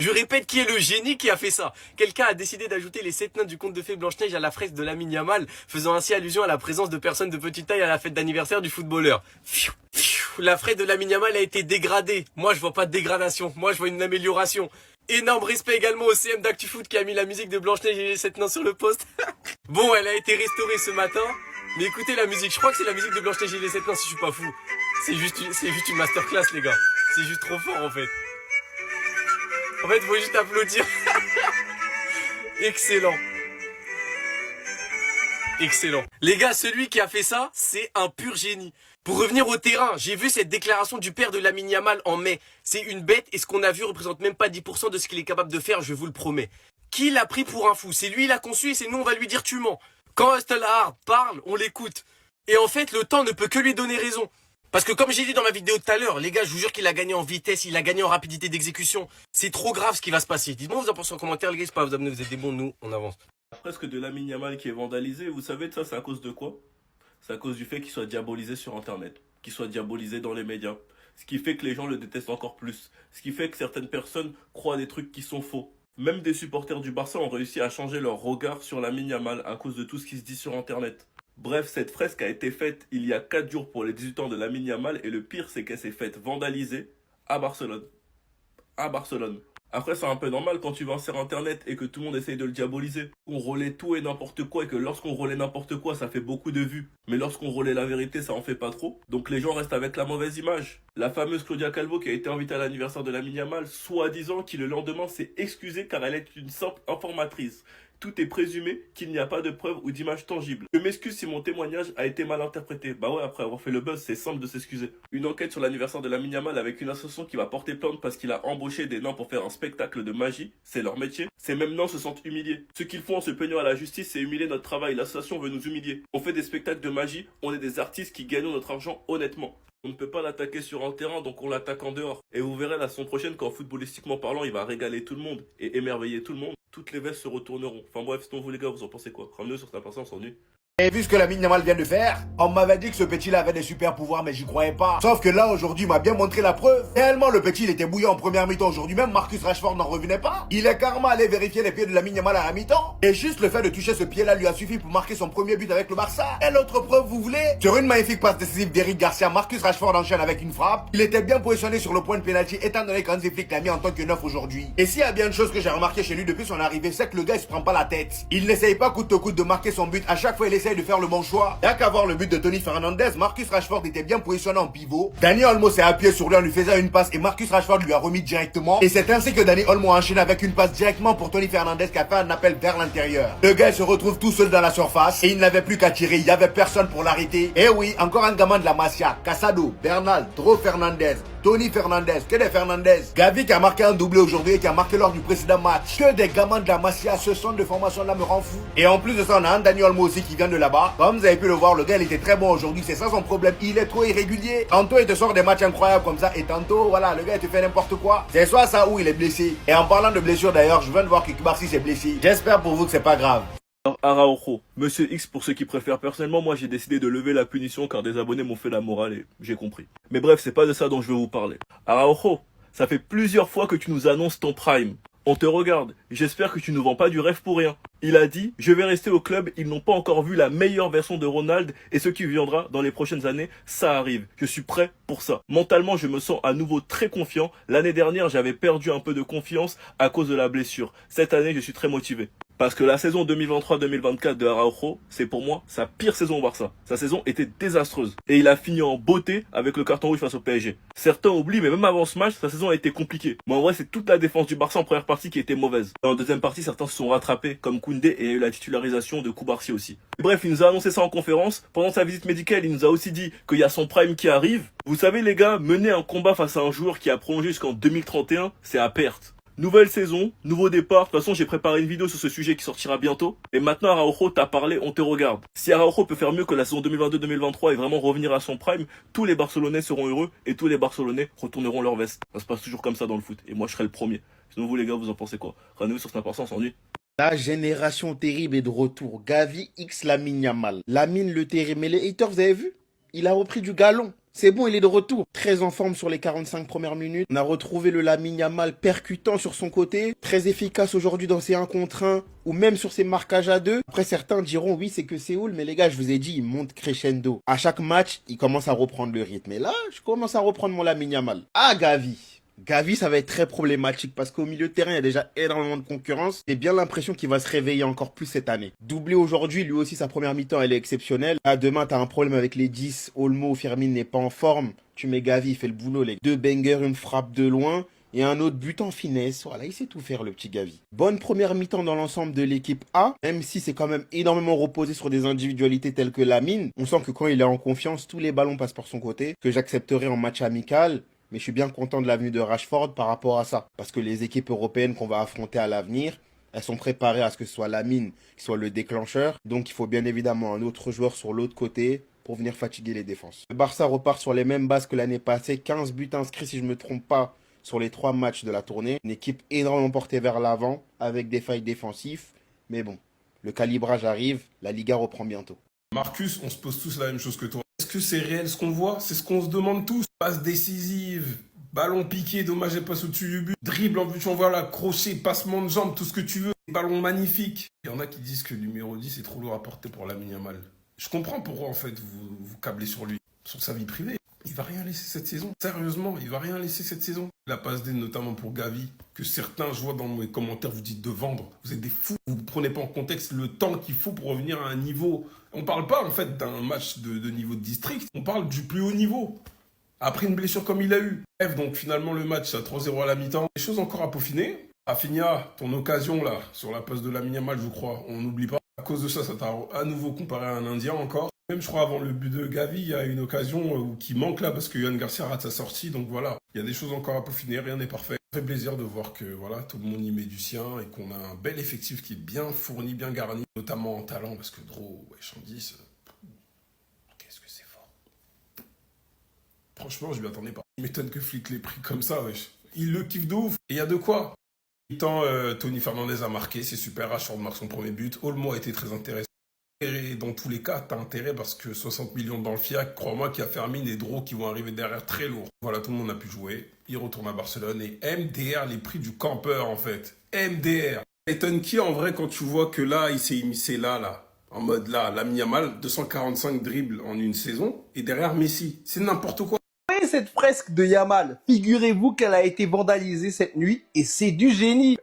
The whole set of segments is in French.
Je répète, qui est le génie qui a fait ça? Quelqu'un a décidé d'ajouter les 7 nains du conte de fées Blanche-Neige à la fresque de Lamine Yamal, faisant ainsi allusion à la présence de personnes de petite taille à la fête d'anniversaire du footballeur. Pfiou, pfiou. La fresque de Lamine Yamal a été dégradée. Moi, je vois pas de dégradation. Moi, je vois une amélioration. Énorme respect également au CM d'ActuFoot qui a mis la musique de Blanche-Neige et les 7 nains sur le poste. Bon, elle a été restaurée ce matin. Mais écoutez la musique. Je crois que c'est la musique de Blanche-Neige et les 7 nains si je suis pas fou. C'est juste une masterclass, les gars. C'est juste trop fort, en fait. En fait, faut juste applaudir. Excellent. Excellent. Les gars, celui qui a fait ça, c'est un pur génie. Pour revenir au terrain, j'ai vu cette déclaration du père de Lamine Yamal en mai. C'est une bête et ce qu'on a vu représente même pas 10% de ce qu'il est capable de faire, je vous le promets. Qui l'a pris pour un fou? C'est lui, il a conçu et c'est nous, on va lui dire tu mens. Quand Hustle Hard parle, on l'écoute. Et en fait, le temps ne peut que lui donner raison. Parce que comme j'ai dit dans ma vidéo tout à l'heure, les gars, je vous jure qu'il a gagné en vitesse, il a gagné en rapidité d'exécution. C'est trop grave ce qui va se passer. Dites-moi vous en pensez en commentaire, les gars, c'est pas vous abonner, vous êtes des bons, nous, on avance. La fresque de Lamine Yamal qui est vandalisée, vous savez de ça, c'est à cause de quoi? C'est à cause du fait qu'il soit diabolisé sur Internet, qu'il soit diabolisé dans les médias. Ce qui fait que les gens le détestent encore plus. Ce qui fait que certaines personnes croient des trucs qui sont faux. Même des supporters du Barça ont réussi à changer leur regard sur Lamine Yamal à cause de tout ce qui se dit sur Internet. Bref, cette fresque a été faite il y a 4 jours pour les 18 ans de Lamine Yamal et le pire c'est qu'elle s'est faite vandaliser à Barcelone. À Barcelone. Après, c'est un peu normal quand tu vas sur Internet et que tout le monde essaye de le diaboliser. On relaie tout et n'importe quoi et que lorsqu'on relaie n'importe quoi, ça fait beaucoup de vues. Mais lorsqu'on relaie la vérité, ça en fait pas trop. Donc les gens restent avec la mauvaise image. La fameuse Claudia Calvo qui a été invitée à l'anniversaire de Lamine Yamal, soi-disant qui le lendemain s'est excusée car elle est une simple informatrice. Tout est présumé qu'il n'y a pas de preuves ou d'images tangibles. Je m'excuse si mon témoignage a été mal interprété. Bah ouais, après avoir fait le buzz, c'est simple de s'excuser. Une enquête sur l'anniversaire de Lamine Yamal avec une association qui va porter plainte parce qu'il a embauché des nains pour faire un spectacle de magie. C'est leur métier. Ces mêmes nains se sentent humiliés. Ce qu'ils font en se plaignant à la justice, c'est humilier notre travail. L'association veut nous humilier. On fait des spectacles de magie, on est des artistes qui gagnent notre argent honnêtement. On ne peut pas l'attaquer sur un terrain, donc on l'attaque en dehors. Et vous verrez la saison prochaine qu'en footballistiquement parlant, il va régaler tout le monde et émerveiller tout le monde. Toutes les vestes se retourneront. Enfin bref, sinon vous les gars, vous en pensez quoi? Ramenez sur ta personne, on s'ennuie. Et vu ce que Lamine Yamal vient de faire, on m'avait dit que ce petit-là avait des super pouvoirs, mais j'y croyais pas. Sauf que là, aujourd'hui, il m'a bien montré la preuve. Réellement, le petit, il était bouillant en première mi-temps. Aujourd'hui même, Marcus Rashford n'en revenait pas. Il est carrément allé vérifier les pieds de Lamine Yamal à la mi-temps. Et juste le fait de toucher ce pied-là lui a suffi pour marquer son premier but avec le Barça. Et l'autre preuve, vous voulez? Sur une magnifique passe décisive d'Eric Garcia, Marcus Rashford enchaîne avec une frappe. Il était bien positionné sur le point de pénalty, étant donné qu'Hansi Flick l'a mis en tant que neuf aujourd'hui. Et s'il y a bien une chose que j'ai remarqué chez lui depuis son arrivée, c'est que le gars, il se prend pas la tête. Il n'essaye pas coûte que coûte de marquer son but. À chaque fois, il essaye de faire le bon choix. Y'a qu'à voir le but de Tony Fernandez, Marcus Rashford était bien positionné en pivot. Dani Olmo s'est appuyé sur lui en lui faisant une passe et Marcus Rashford lui a remis directement. Et c'est ainsi que Dani Olmo a enchaîné avec une passe directement pour Tony Fernandez qui a fait un appel vers l'intérieur. Le gars il se retrouve tout seul dans la surface et il n'avait plus qu'à tirer, il n'y avait personne pour l'arrêter. Et oui, encore un gamin de la Masia, Casado, Bernal, Dro Fernandez, Tony Fernandez, que des Fernandez. Gavi qui a marqué un doublé aujourd'hui et qui a marqué lors du précédent match. Que des gamins de la Masia, ce centre de formation là me rend fou. Et en plus de ça, on a un Dani Olmo aussi qui vient de là-bas. Comme vous avez pu le voir, le gars il était très bon aujourd'hui, c'est ça son problème, il est trop irrégulier. Tantôt il te sort des matchs incroyables comme ça et tantôt, voilà, le gars il te fait n'importe quoi. C'est soit ça ou il est blessé. Et en parlant de blessure d'ailleurs, je viens de voir que Kubarsi s'est blessé. J'espère pour vous que c'est pas grave. Alors, Araujo, Monsieur X pour ceux qui préfèrent. Personnellement, moi j'ai décidé de lever la punition car des abonnés m'ont fait la morale et j'ai compris. Mais bref, c'est pas de ça dont je veux vous parler. Araujo, ça fait plusieurs fois que tu nous annonces ton prime. On te regarde, j'espère que tu ne vends pas du rêve pour rien. Il a dit, je vais rester au club, ils n'ont pas encore vu la meilleure version de Ronald et ce qui viendra dans les prochaines années, ça arrive. Je suis prêt pour ça. Mentalement, je me sens à nouveau très confiant. L'année dernière, j'avais perdu un peu de confiance à cause de la blessure. Cette année, je suis très motivé. Parce que la saison 2023-2024 de Araujo, c'est pour moi sa pire saison au Barça. Sa saison était désastreuse. Et il a fini en beauté avec le carton rouge face au PSG. Certains oublient, mais même avant ce match, sa saison a été compliquée. Mais en vrai, c'est toute la défense du Barça en première partie qui était mauvaise. Et en deuxième partie, certains se sont rattrapés, comme Koundé, et il y a eu la titularisation de Kubarsi aussi. Et bref, il nous a annoncé ça en conférence. Pendant sa visite médicale, il nous a aussi dit qu'il y a son prime qui arrive. Vous savez les gars, mener un combat face à un joueur qui a prolongé jusqu'en 2031, c'est à perte. Nouvelle saison, nouveau départ. De toute façon, j'ai préparé une vidéo sur ce sujet qui sortira bientôt. Et maintenant, Araujo, t'as parlé, on te regarde. Si Araujo peut faire mieux que la saison 2022-2023 et vraiment revenir à son prime, tous les Barcelonais seront heureux et tous les Barcelonais retourneront leur veste. Ça se passe toujours comme ça dans le foot. Et moi, je serai le premier. Sinon, vous les gars, vous en pensez quoi? Rendez-vous sur Snap, on s'ennuie. La génération terrible est de retour. Gavi X Lamine Yamal. Lamine le terrible. Mais les haters, vous avez vu? Il a repris du galon. C'est bon, il est de retour. Très en forme sur les 45 premières minutes. On a retrouvé le Lamine Yamal percutant sur son côté. Très efficace aujourd'hui dans ses 1 contre 1 ou même sur ses marquages à 2. Après, certains diront oui, c'est que Séoul. Mais les gars, je vous ai dit, il monte crescendo. À chaque match, il commence à reprendre le rythme. Et là, je commence à reprendre mon Lamine Yamal. Ah, Gavi. Gavi, ça va être très problématique parce qu'au milieu de terrain, il y a déjà énormément de concurrence. J'ai bien l'impression qu'il va se réveiller encore plus cette année. Doublé aujourd'hui, lui aussi, sa première mi-temps, elle est exceptionnelle. Là, demain, t'as un problème avec les 10. Olmo, Firmin n'est pas en forme. Tu mets Gavi, il fait le boulot. Les 2 bangers, une frappe de loin et un autre but en finesse. Voilà, il sait tout faire, le petit Gavi. Bonne première mi-temps dans l'ensemble de l'équipe A, même si c'est quand même énormément reposé sur des individualités telles que Lamine. On sent que quand il est en confiance, tous les ballons passent par son côté, que j'accepterai en match amical. Mais je suis bien content de l'avenue de Rashford par rapport à ça. Parce que les équipes européennes qu'on va affronter à l'avenir, elles sont préparées à ce que ce soit Lamine qui soit le déclencheur. Donc il faut bien évidemment un autre joueur sur l'autre côté pour venir fatiguer les défenses. Le Barça repart sur les mêmes bases que l'année passée. 15 buts inscrits si je ne me trompe pas sur les 3 matchs de la tournée. Une équipe énormément portée vers l'avant avec des failles défensives. Mais bon, le calibrage arrive, la Liga reprend bientôt. Marcus, on se pose tous la même chose que toi. Est-ce que c'est réel ce qu'on voit? C'est ce qu'on se demande tous. Passe décisive, ballon piqué, dommage et passe au-dessus du but. Dribble en but, on voit là, crochet, passement de jambes, tout ce que tu veux. Ballon magnifique. Il y en a qui disent que le numéro 10 est trop lourd à porter pour Lamine Yamal. Je comprends pourquoi en fait vous câblez sur lui, sur sa vie privée. Il va rien laisser cette saison. Sérieusement, il va rien laisser cette saison. La passe D, notamment pour Gavi, que certains, je vois dans mes commentaires, vous dites de vendre. Vous êtes des fous. Vous ne prenez pas en contexte le temps qu'il faut pour revenir à un niveau. On parle pas en fait d'un match de niveau de district. On parle du plus haut niveau. Après une blessure comme il a eu. Bref, donc finalement le match à 3-0 à la mi-temps. Les choses encore à peaufiner. Rafinha, ton occasion là, sur la passe de Lamine Yamal, je crois, on n'oublie pas. À cause de ça, ça t'a à nouveau comparé à un Indien encore. Même je crois avant le but de Gavi, il y a une occasion qui manque là parce que Yohan Garcia rate sa sortie. Donc voilà, il y a des choses encore à peaufiner, rien n'est parfait. Ça fait plaisir de voir que voilà, tout le monde y met du sien et qu'on a un bel effectif qui est bien fourni, bien garni, notamment en talent parce que Dro, wesh, en 10, qu'est-ce que c'est fort. Franchement, je m'y attendais pas. Il m'étonne que Flick l'ait pris comme ça, wesh. Il le kiffe de ouf. Et il y a de quoi. Tant Tony Fernandez a marqué, c'est super, Rashford marque son premier but. Olmo a été très intéressant. Et dans tous les cas, t'as intérêt parce que 60 millions dans le FIAC, crois-moi qu'il y a Firmin et Dro qui vont arriver derrière très lourd. Voilà, tout le monde a pu jouer. Il retourne à Barcelone et MDR, les prix du campeur en fait. MDR. Étonne qui en vrai quand tu vois que là, il s'est immiscé là. En mode là, Lamine Yamal, 245 dribbles en une saison. Et derrière Messi, c'est n'importe quoi. Cette fresque de Yamal, figurez-vous qu'elle a été vandalisée cette nuit et c'est du génie.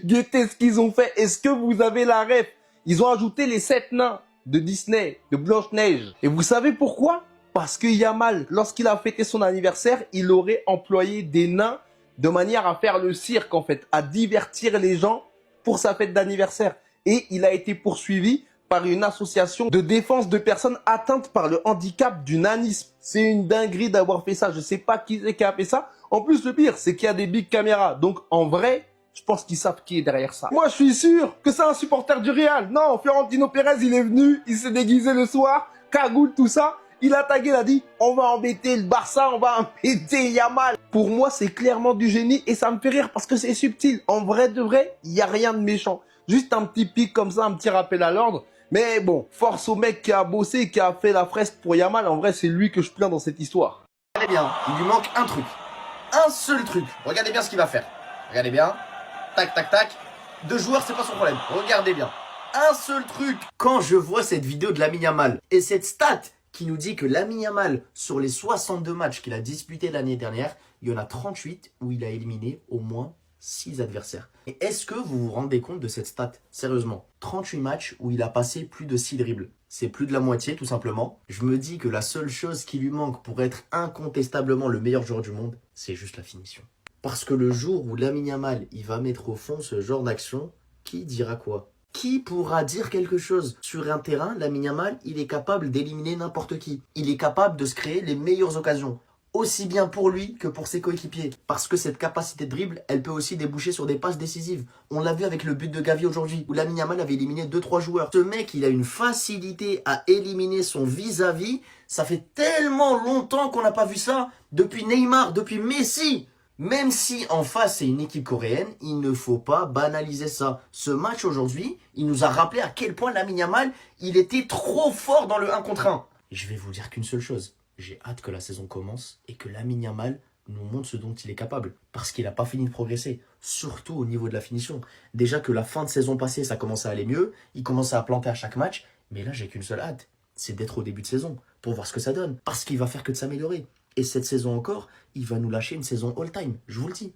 Guettez ce qu'ils ont fait. Est-ce que vous avez la ref? Ils ont ajouté les 7 nains de Disney, de Blanche-Neige. Et vous savez pourquoi? Parce que Yamal, lorsqu'il a fêté son anniversaire, il aurait employé des nains de manière à faire le cirque en fait, à divertir les gens pour sa fête d'anniversaire. Et il a été poursuivi par une association de défense de personnes atteintes par le handicap du nanisme. C'est une dinguerie d'avoir fait ça. Je sais pas qui c'est qui a fait ça. En plus, le pire, c'est qu'il y a des big caméras. Donc, en vrai, je pense qu'ils savent qui est derrière ça. Moi, je suis sûr que c'est un supporter du Real. Non, Florentino Pérez, il est venu, il s'est déguisé le soir, cagoule, tout ça. Il a tagué, il a dit, on va embêter le Barça, on va embêter Yamal. Pour moi, c'est clairement du génie et ça me fait rire parce que c'est subtil. En vrai de vrai, il n'y a rien de méchant. Juste un petit pic comme ça, un petit rappel à l'ordre. Mais bon, force au mec qui a bossé, qui a fait la fresque pour Yamal. En vrai, c'est lui que je plains dans cette histoire. Regardez bien, il lui manque un truc. Un seul truc. Regardez bien ce qu'il va faire. Regardez bien. Tac, tac, tac. 2 joueurs, c'est pas son problème. Regardez bien. Un seul truc. Quand je vois cette vidéo de Lamine Yamal et cette stat qui nous dit que Lamine Yamal, sur les 62 matchs qu'il a disputés l'année dernière, il y en a 38 où il a éliminé au moins 6 adversaires. Et est-ce que vous vous rendez compte de cette stat? Sérieusement, 38 matchs où il a passé plus de 6 dribbles. C'est plus de la moitié tout simplement. Je me dis que la seule chose qui lui manque pour être incontestablement le meilleur joueur du monde, c'est juste la finition. Parce que le jour où Lamine Yamal, il va mettre au fond ce genre d'action, qui dira quoi? Qui pourra dire quelque chose? Sur un terrain, Lamine Yamal, il est capable d'éliminer n'importe qui. Il est capable de se créer les meilleures occasions. Aussi bien pour lui que pour ses coéquipiers. Parce que cette capacité de dribble, elle peut aussi déboucher sur des passes décisives. On l'a vu avec le but de Gavi aujourd'hui, où Lamine Yamal avait éliminé 2-3 joueurs. Ce mec, il a une facilité à éliminer son vis-à-vis. Ça fait tellement longtemps qu'on n'a pas vu ça. Depuis Neymar, depuis Messi. Même si en face c'est une équipe coréenne, il ne faut pas banaliser ça. Ce match aujourd'hui, il nous a rappelé à quel point Lamine Yamal, il était trop fort dans le 1 contre 1. Et je vais vous dire qu'une seule chose. J'ai hâte que la saison commence et que Lamine Yamal nous montre ce dont il est capable. Parce qu'il n'a pas fini de progresser. Surtout au niveau de la finition. Déjà que la fin de saison passée, ça commençait à aller mieux. Il commençait à planter à chaque match. Mais là, j'ai qu'une seule hâte. C'est d'être au début de saison. Pour voir ce que ça donne. Parce qu'il va faire que de s'améliorer. Et cette saison encore, il va nous lâcher une saison all-time. Je vous le dis.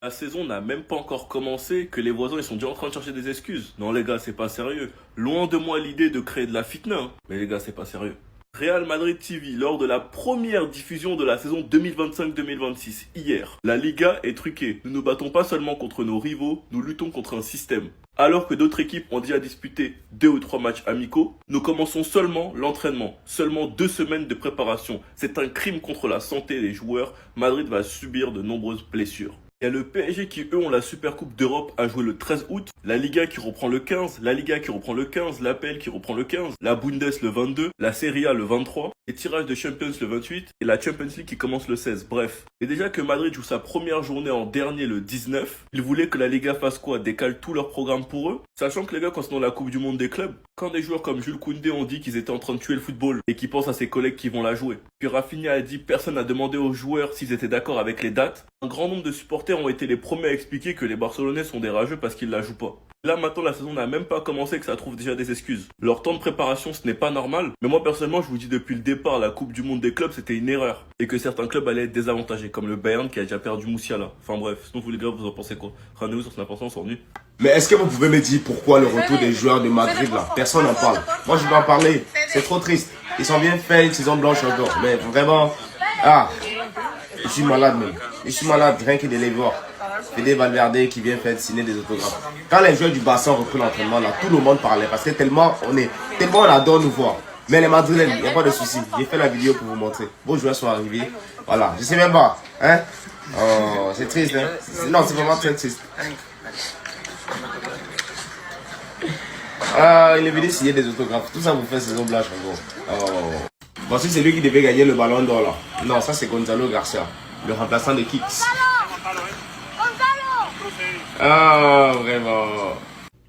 La saison n'a même pas encore commencé que les voisins ils sont déjà en train de chercher des excuses. Non les gars, c'est pas sérieux. Loin de moi l'idée de créer de la fitna. Hein. Mais les gars, c'est pas sérieux. Real Madrid TV, lors de la première diffusion de la saison 2025-2026, hier. La Liga est truquée. Nous ne battons pas seulement contre nos rivaux, nous luttons contre un système. Alors que d'autres équipes ont déjà disputé 2 ou 3 matchs amicaux, nous commençons seulement l'entraînement. Seulement 2 semaines de préparation. C'est un crime contre la santé des joueurs. Madrid va subir de nombreuses blessures. Il y a le PSG qui, eux, ont la Supercoupe d'Europe à jouer le 13 août. La Liga qui reprend le 15. La Liga qui reprend le 15. L'APL qui reprend le 15. La Bundes le 22. La Serie A le 23. Les tirages de Champions le 28. Et la Champions League qui commence le 16. Bref. Et déjà que Madrid joue sa première journée en dernier le 19, ils voulaient que la Liga fasse quoi? Décale tout leur programme pour eux? Sachant que les gars, quand c'est dans la Coupe du Monde des clubs, quand des joueurs comme Jules Koundé ont dit qu'ils étaient en train de tuer le football et qu'ils pensent à ses collègues qui vont la jouer. Puis Rafinha a dit personne n'a demandé aux joueurs s'ils étaient d'accord avec les dates. Un grand nombre de supporters ont été les premiers à expliquer que les Barcelonais sont des rageux parce qu'ils la jouent pas. Là maintenant la saison n'a même pas commencé que ça trouve déjà des excuses. Leur temps de préparation ce n'est pas normal, mais moi personnellement je vous dis depuis le départ la Coupe du Monde des clubs c'était une erreur. Et que certains clubs allaient être désavantagés, comme le Bayern qui a déjà perdu Moussiala. Enfin bref, sinon vous les gars vous en pensez quoi? Rendez-vous sur Snap Ensemble, on s'ennuie. Mais est-ce que vous pouvez me dire pourquoi le retour des joueurs de Madrid là? Personne n'en parle. Moi je vais en parler. C'est trop triste. Ils sont bien faits, une saison blanche encore. Mais vraiment, je suis malade même. Je suis malade rien que de les voir. Fede Valverde qui vient faire signer des autographes. Quand les joueurs du Barça ont repris l'entraînement là, tout le monde parlait parce que tellement on adore nous voir. Mais les Madrilènes, il n'y a pas de souci. J'ai fait la vidéo pour vous montrer. Vos joueurs sont arrivés. Voilà, je sais même pas. Hein? Oh, c'est triste, hein? Non, c'est vraiment très triste. Il est venu signer des autographes. Tout ça vous fait saison blanche en gros. Oh. Bon, si c'est lui qui devait gagner le ballon d'or là. Non, ça c'est Gonzalo Garcia, le remplaçant de Kicks. Ah, vraiment.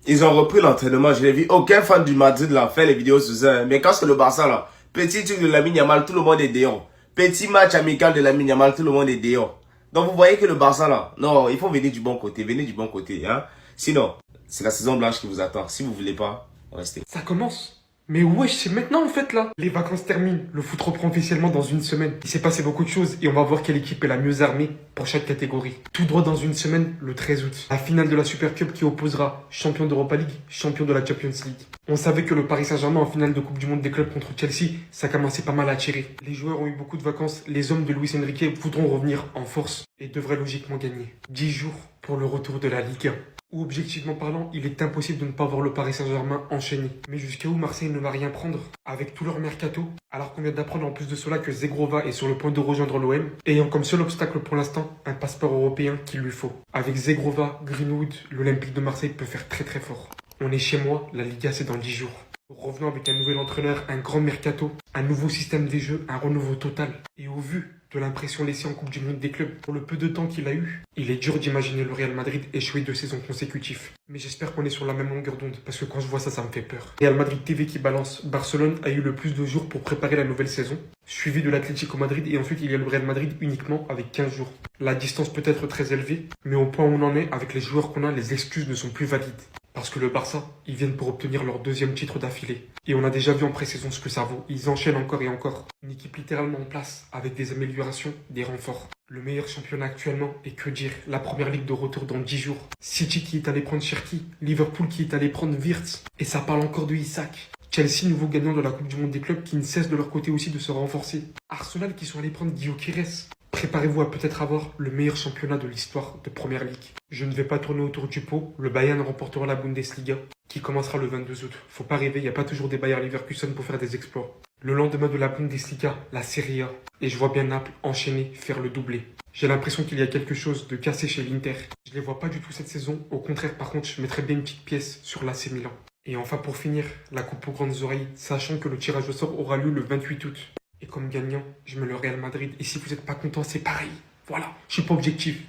Ils ont repris l'entraînement, je l'ai vu. Aucun fan du Madrid là fait les vidéos sur ça. Mais quand c'est le Barça là, petit truc de Lamine Yamal, tout le monde est dehors. Petit match amical de Lamine Yamal, tout le monde est dehors. Donc vous voyez que le Barça là, non, il faut venir du bon côté, venez du bon côté. Hein? Sinon, c'est la saison blanche qui vous attend. Si vous voulez pas, restez. Ça commence. Mais wesh, c'est maintenant en fait là. Les vacances terminent, le foot reprend officiellement dans une semaine. Il s'est passé beaucoup de choses et on va voir quelle équipe est la mieux armée pour chaque catégorie. Tout droit dans une semaine, le 13 août. La finale de la Super Cup qui opposera champion d'Europa League, champion de la Champions League. On savait que le Paris Saint-Germain en finale de Coupe du Monde des clubs contre Chelsea, ça commençait pas mal à tirer. Les joueurs ont eu beaucoup de vacances, les hommes de Luis Enrique voudront revenir en force et devraient logiquement gagner. 10 jours pour le retour de la Ligue 1. Où objectivement parlant, il est impossible de ne pas voir le Paris Saint-Germain enchaîné. Mais jusqu'à où Marseille ne va rien prendre avec tout leur mercato, alors qu'on vient d'apprendre en plus de cela que Zegrova est sur le point de rejoindre l'OM, ayant comme seul obstacle pour l'instant un passeport européen qu'il lui faut. Avec Zegrova, Greenwood, l'Olympique de Marseille peut faire très très fort. On est chez moi, la Liga c'est dans 10 jours. Revenons avec un nouvel entraîneur, un grand mercato, un nouveau système des jeux, un renouveau total. Et au vu de l'impression laissée en Coupe du Monde des clubs pour le peu de temps qu'il a eu, il est dur d'imaginer le Real Madrid échouer 2 saisons consécutives. Mais j'espère qu'on est sur la même longueur d'onde, parce que quand je vois ça, ça me fait peur. Real Madrid TV qui balance. Barcelone a eu le plus de jours pour préparer la nouvelle saison, suivi de l'Atlético Madrid, et ensuite il y a le Real Madrid uniquement avec 15 jours. La distance peut être très élevée, mais au point où on en est, avec les joueurs qu'on a, les excuses ne sont plus valides. Parce que le Barça, ils viennent pour obtenir leur 2e titre d'affilée. Et on a déjà vu en pré-saison ce que ça vaut. Ils enchaînent encore et encore. Une équipe littéralement en place, avec des améliorations, des renforts. Le meilleur championnat actuellement, et que dire, la première ligue de retour dans 10 jours. City qui est allé prendre Cherki, Liverpool qui est allé prendre Wirtz. Et ça parle encore de Isaac. Chelsea, nouveau gagnant de la Coupe du Monde des clubs, qui ne cesse de leur côté aussi de se renforcer. Arsenal qui sont allés prendre Gyökeres. Préparez-vous à peut-être avoir le meilleur championnat de l'histoire de Première Ligue. Je ne vais pas tourner autour du pot. Le Bayern remportera la Bundesliga, qui commencera le 22 août. Faut pas rêver, il n'y a pas toujours des Bayer Leverkusen pour faire des exploits. Le lendemain de la Bundesliga, la Serie A. Et je vois bien Naples enchaîner, faire le doublé. J'ai l'impression qu'il y a quelque chose de cassé chez l'Inter. Je les vois pas du tout cette saison. Au contraire, par contre, je mettrais bien une petite pièce sur l'AC Milan. Et enfin, pour finir, la coupe aux grandes oreilles, sachant que le tirage au sort aura lieu le 28 août. Et comme gagnant, je mets le Real Madrid. Et si vous n'êtes pas content, c'est pareil. Voilà, je suis pas objectif.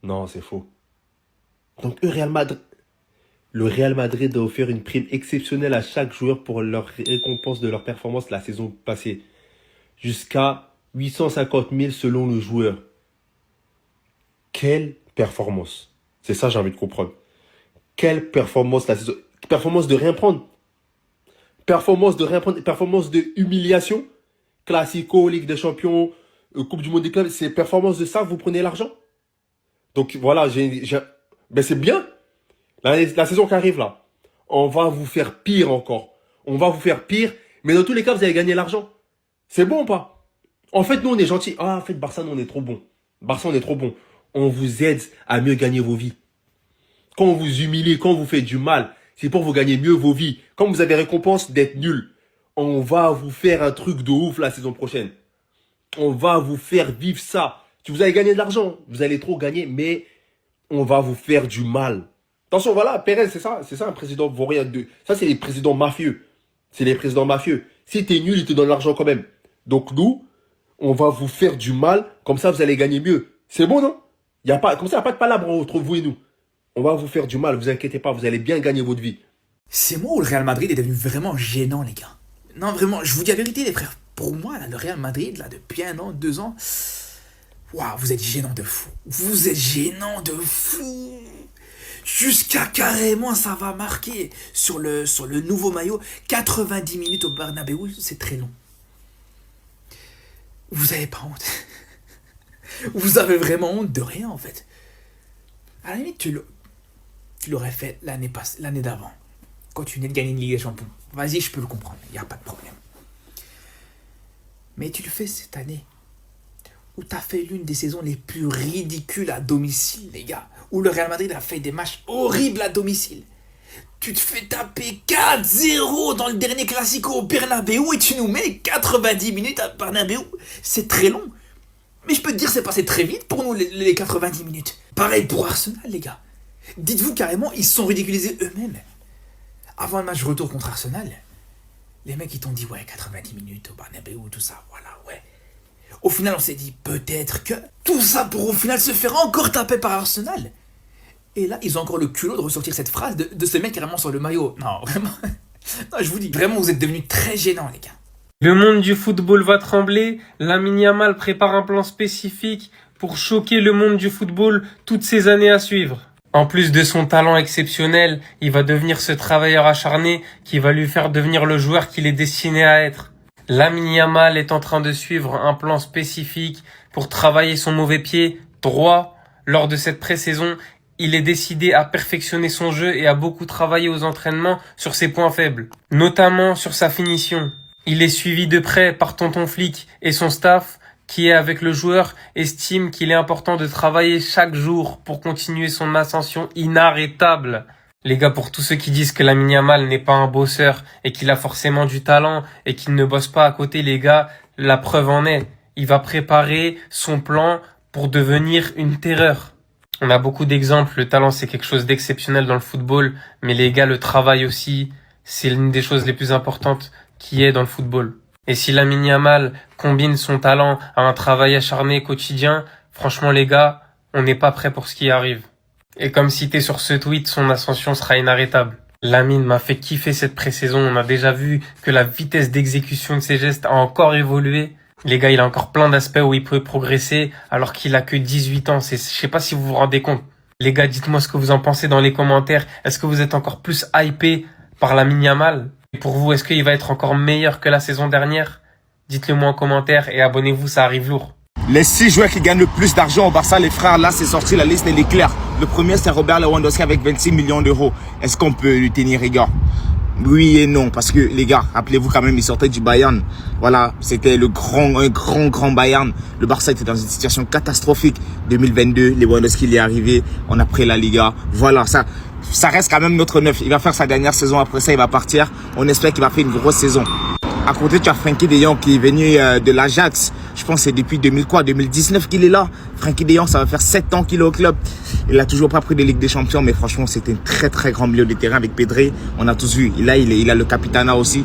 Non, c'est faux. Donc, Real Madrid. Le Real Madrid a offert une prime exceptionnelle à chaque joueur pour leur récompense de leur performance la saison passée. Jusqu'à 850 000 selon le joueur. Quelle performance! C'est ça j'ai envie de comprendre. Quelle performance la saison... Performance de rien prendre. Performance de rien prendre. Performance de humiliation. Classico, Ligue des Champions, Coupe du Monde des clubs. C'est performance de ça que vous prenez l'argent. Donc voilà, ben c'est bien. La saison qui arrive là, on va vous faire pire encore. On va vous faire pire. Mais dans tous les cas, vous allez gagner l'argent. C'est bon ou pas? En fait, nous, on est gentils. Ah, en fait, Barça, nous, on est trop bon. Barça, on est trop bon. On vous aide à mieux gagner vos vies. Quand on vous humilie, quand on vous fait du mal, c'est pour vous gagner mieux vos vies. Quand vous avez récompense d'être nul, on va vous faire un truc de ouf la saison prochaine. On va vous faire vivre ça. Vous allez gagner de l'argent. Vous allez trop gagner, mais on va vous faire du mal. Attention, voilà, Pérez, c'est ça un président vaurien. Ça, c'est les présidents mafieux. C'est les présidents mafieux. Si t'es nul, ils te donnent l'argent quand même. Donc nous, on va vous faire du mal. Comme ça, vous allez gagner mieux. C'est bon, non? Comme ça, il n'y a pas de palabre entre vous et nous. On va vous faire du mal, vous inquiétez pas, vous allez bien gagner votre vie. C'est moi où le Real Madrid est devenu vraiment gênant, les gars. Non, vraiment, je vous dis la vérité, les frères. Pour moi, là, le Real Madrid, là, depuis 1 an, 2 ans, waouh, vous êtes gênant de fou. Vous êtes gênant de fou. Jusqu'à carrément, ça va marquer sur le nouveau maillot. 90 minutes au Bernabéu, c'est très long. Vous avez pas honte. Vous avez vraiment honte de rien, en fait. À la limite, tu l'aurais fait l'année d'avant. Quand tu venais de gagner une Ligue des Champions. Vas-y, je peux le comprendre, il n'y a pas de problème. Mais tu le fais cette année, où tu as fait l'une des saisons les plus ridicules à domicile, les gars. Où le Real Madrid a fait des matchs horribles à domicile. Tu te fais taper 4-0 dans le dernier Classico au Bernabéu et tu nous mets 90 minutes à Bernabéu. C'est très long. Mais je peux te dire, c'est passé très vite pour nous, les 90 minutes. Pareil pour Arsenal, les gars. Dites-vous carrément, ils se sont ridiculisés eux-mêmes. Avant le match retour contre Arsenal, les mecs, ils t'ont dit, ouais, 90 minutes au Bernabéu, tout ça, voilà, ouais. Au final, on s'est dit, peut-être que tout ça pour au final se faire encore taper par Arsenal. Et là, ils ont encore le culot de ressortir cette phrase de ce mec carrément sur le maillot. Non, vraiment. Non, je vous dis, vraiment, vous êtes devenus très gênants, les gars. Le monde du football va trembler. Lamine Yamal prépare un plan spécifique pour choquer le monde du football toutes ces années à suivre. En plus de son talent exceptionnel, il va devenir ce travailleur acharné qui va lui faire devenir le joueur qu'il est destiné à être. Lamine Yamal est en train de suivre un plan spécifique pour travailler son mauvais pied droit. Lors de cette pré-saison, il est décidé à perfectionner son jeu et à beaucoup travailler aux entraînements sur ses points faibles, notamment sur sa finition. Il est suivi de près par Tonton Flick et son staff qui est avec le joueur estime qu'il est important de travailler chaque jour pour continuer son ascension inarrêtable. Les gars, pour tous ceux qui disent que Lamine Yamal n'est pas un bosseur et qu'il a forcément du talent et qu'il ne bosse pas à côté, les gars, la preuve en est. Il va préparer son plan pour devenir une terreur. On a beaucoup d'exemples, le talent c'est quelque chose d'exceptionnel dans le football, mais les gars, le travail aussi, c'est l'une des choses les plus importantes qui est dans le football. Et si Lamine Yamal combine son talent à un travail acharné quotidien, franchement les gars, on n'est pas prêt pour ce qui arrive. Et comme cité sur ce tweet, son ascension sera inarrêtable. Lamine m'a fait kiffer cette pré-saison, on a déjà vu que la vitesse d'exécution de ses gestes a encore évolué. Les gars, il a encore plein d'aspects où il peut progresser alors qu'il a que 18 ans, je sais pas si vous vous rendez compte. Les gars, dites-moi ce que vous en pensez dans les commentaires. Est-ce que vous êtes encore plus hypé par Lamine Yamal? Et pour vous, est-ce qu'il va être encore meilleur que la saison dernière? Dites-le moi en commentaire et abonnez-vous, ça arrive lourd. Les 6 joueurs qui gagnent le plus d'argent au Barça, les frères, là c'est sorti, la liste elle est claire. Le premier c'est Robert Lewandowski avec 26 millions d'euros. Est-ce qu'on peut lui tenir rigueur? Oui et non, parce que les gars, rappelez-vous quand même, il sortait du Bayern. Voilà, c'était un grand Bayern. Le Barça était dans une situation catastrophique. 2022, Lewandowski il est arrivé, on a pris la Liga. Voilà, ça reste quand même notre neuf. Il va faire sa dernière saison, après ça il va partir. On espère qu'il va faire une grosse saison. À côté, tu as Frenkie de Jong qui est venu de l'Ajax. Je pense que c'est depuis 2019 qu'il est là. Frenkie de Jong, ça va faire 7 ans qu'il est au club. Il a toujours pas pris de Ligue des Champions, mais franchement, c'était un très grand milieu de terrain avec Pedri. On a tous vu. Là, il a le capitana aussi.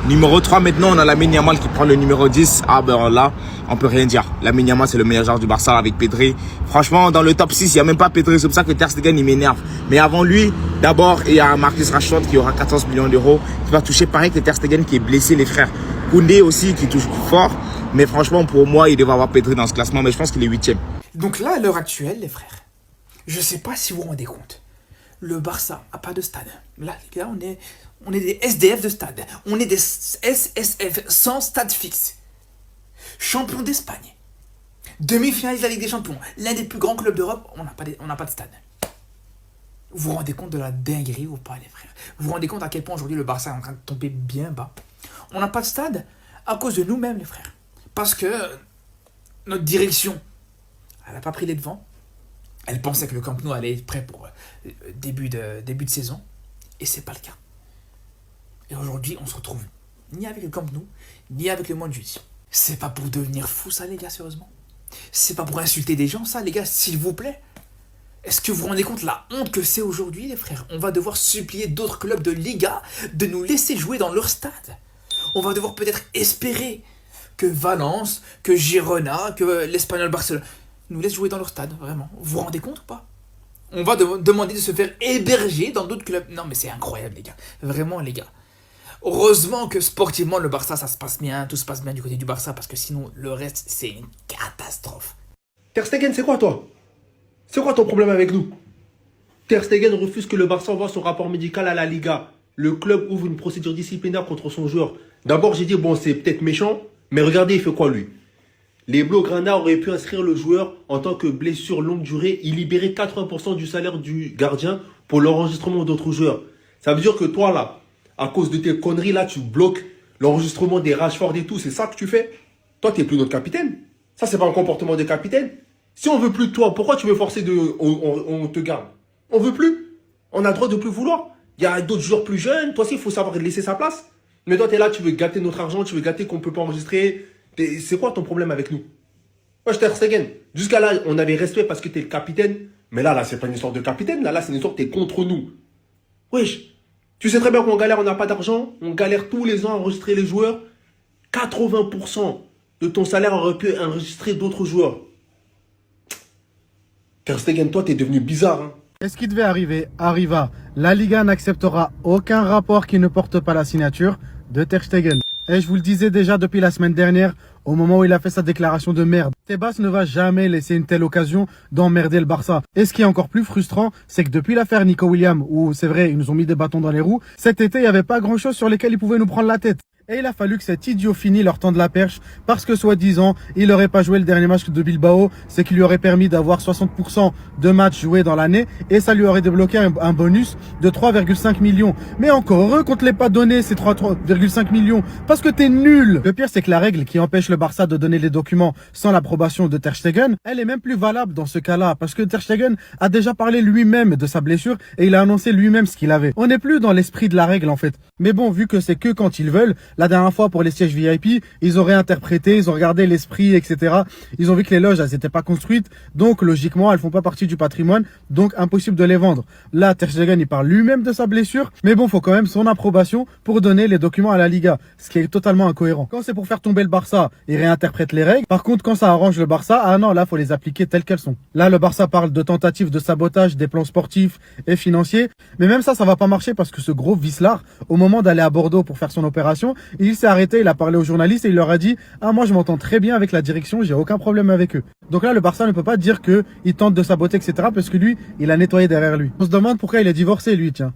Numéro 3, maintenant, on a Lamine Yamal qui prend le numéro 10. Ah ben là, on peut rien dire. Lamine Yamal, c'est le meilleur joueur du Barça avec Pedri. Franchement, dans le top 6, il n'y a même pas Pedri. C'est pour ça que Ter Stegen, il m'énerve. Mais avant lui, d'abord, il y a Marcus Rashford qui aura 14 millions d'euros. Qui va toucher pareil que Ter Stegen qui est blessé, les frères. Koundé aussi qui touche fort. Mais franchement, pour moi, il devrait avoir Pedri dans ce classement. Mais je pense qu'il est 8e. Donc là, à l'heure actuelle, les frères, je sais pas si vous vous rendez compte. Le Barça a pas de stade. Là, les gars, on est des SDF de stade. On est des SSF sans stade fixe. Champion d'Espagne. Demi-finaliste de la Ligue des Champions. L'un des plus grands clubs d'Europe. On n'a pas de stade. Vous vous rendez compte de la dinguerie ou pas, les frères? Vous vous rendez compte à quel point aujourd'hui le Barça est en train de tomber bien bas? On n'a pas de stade à cause de nous-mêmes, les frères. Parce que notre direction, elle n'a pas pris les devants. Elle pensait que le Camp Nou allait être prêt pour début de saison. Et c'est pas le cas. Et aujourd'hui, on se retrouve ni avec le Camp Nou, ni avec le Montjuïc. C'est pas pour devenir fou, ça, les gars, sérieusement. C'est pas pour insulter des gens, ça, les gars, s'il vous plaît. Est-ce que vous vous rendez compte la honte que c'est aujourd'hui, les frères? On va devoir supplier d'autres clubs de Liga de nous laisser jouer dans leur stade. On va devoir peut-être espérer que Valence, que Girona, que l'Espagnol Barcelone nous laissent jouer dans leur stade, vraiment. Vous vous rendez compte ou pas? On va demander de se faire héberger dans d'autres clubs. Non mais c'est incroyable, les gars. Vraiment, les gars. Heureusement que sportivement, le Barça, ça se passe bien. Tout se passe bien du côté du Barça. Parce que sinon, le reste, c'est une catastrophe. Ter Stegen, c'est quoi toi? C'est quoi ton problème avec nous? Ter Stegen refuse que le Barça envoie son rapport médical à la Liga. Le club ouvre une procédure disciplinaire contre son joueur. D'abord, j'ai dit, bon, c'est peut-être méchant. Mais regardez, il fait quoi, lui? Les Blaugrana auraient pu inscrire le joueur en tant que blessure longue durée et libérer 80% du salaire du gardien pour l'enregistrement d'autres joueurs. Ça veut dire que toi, là, à cause de tes conneries, là, tu bloques l'enregistrement des Rashford et tout. C'est ça que tu fais? Toi, t'es plus notre capitaine. Ça, c'est pas un comportement de capitaine. Si on veut plus de toi, pourquoi tu veux forcer on te garde? On veut plus. On a le droit de plus vouloir. Il y a d'autres joueurs plus jeunes. Toi aussi, il faut savoir laisser sa place. Mais toi, t'es là, tu veux gâter notre argent, tu veux gâter qu'on peut pas enregistrer. C'est quoi ton problème avec nous? Moi, je Ter Stegen. Jusqu'à là, on avait respect parce que t'es le capitaine. Mais là, c'est pas une histoire de capitaine. Là, c'est une histoire que t'es contre nous. Wesh. Tu sais très bien qu'on galère, on n'a pas d'argent. On galère tous les ans à enregistrer les joueurs. 80% de ton salaire aurait pu enregistrer d'autres joueurs. Ter Stegen, toi, t'es devenu bizarre. Hein. Et ce qui devait arriver arriva. La Liga n'acceptera aucun rapport qui ne porte pas la signature de Ter Stegen. Et je vous le disais déjà depuis la semaine dernière, au moment où il a fait sa déclaration de merde. Tebas ne va jamais laisser une telle occasion d'emmerder le Barça. Et ce qui est encore plus frustrant, c'est que depuis l'affaire Nico Williams, où c'est vrai, ils nous ont mis des bâtons dans les roues, cet été, il n'y avait pas grand chose sur lesquels ils pouvaient nous prendre la tête. Et il a fallu que cet idiot fini leur tende la perche parce que soi-disant, il n'aurait pas joué le dernier match de Bilbao, c'est qu'il lui aurait permis d'avoir 60% de matchs joués dans l'année et ça lui aurait débloqué un bonus de 3,5 millions. Mais encore heureux qu'on te l'ait pas donné ces 3,5 millions parce que t'es nul. Le pire c'est que la règle qui empêche le Barça de donner les documents sans l'approbation de Ter Stegen, elle est même plus valable dans ce cas-là parce que Ter Stegen a déjà parlé lui-même de sa blessure et il a annoncé lui-même ce qu'il avait. On n'est plus dans l'esprit de la règle en fait. Mais bon, vu que c'est que quand ils veulent, la dernière fois pour les sièges VIP, ils ont réinterprété, ils ont regardé l'esprit, etc. Ils ont vu que les loges, elles n'étaient pas construites, donc logiquement, elles font pas partie du patrimoine, donc impossible de les vendre. Là, Ter Stegen, il parle lui-même de sa blessure, mais bon, faut quand même son approbation pour donner les documents à la Liga, ce qui est totalement incohérent. Quand c'est pour faire tomber le Barça, ils réinterprètent les règles. Par contre, quand ça arrange le Barça, ah non, là, faut les appliquer telles qu'elles sont. Là, le Barça parle de tentatives de sabotage des plans sportifs et financiers, mais même ça va pas marcher parce que ce gros vicelard, au moment d'aller à Bordeaux pour faire son opération, il s'est arrêté, il a parlé aux journalistes et il leur a dit « Ah, moi je m'entends très bien avec la direction, j'ai aucun problème avec eux. » Donc là, le Barça ne peut pas dire qu'il tente de saboter, etc. parce que lui, il a nettoyé derrière lui. On se demande pourquoi il est divorcé, lui, tiens.